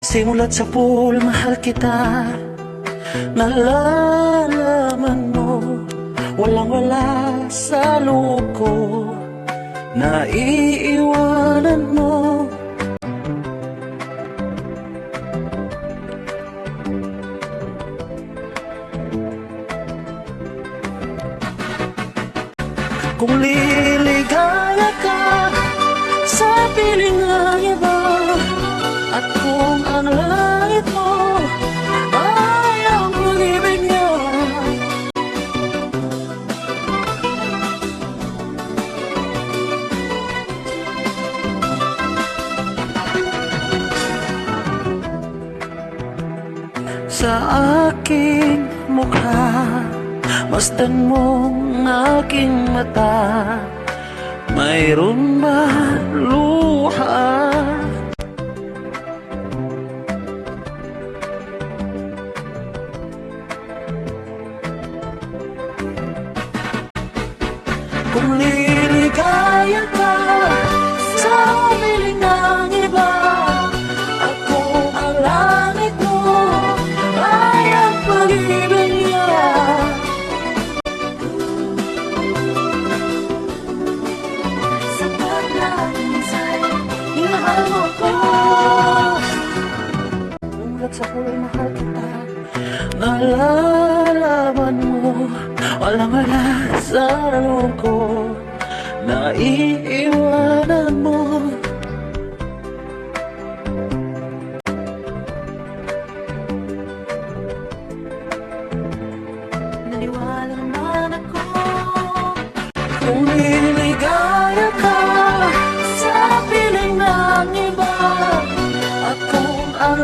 Simulat sa pool, mahal kita. Nalalaman mo, walang-wala sa loob ko, naiiwanan mo. Kung liligaya ka sa piling ng iba, at kung ang langit mo ay ang pag-ibig niya, sa aking mukha, masdan mong aking mata, mayroon ba luha? Kung liligaya ka sa piling ng iba, at kung ang langit mo ay ang pag-ibig niya, sapat na minsan inahal mo ko. Umulat sa pool, mahal kita. Nalalaman mo, walang-wala sa loob ko, naiiwanan mo. Naniwala naman ako. Kung liligaya ka sa piling ng iba, at kung ang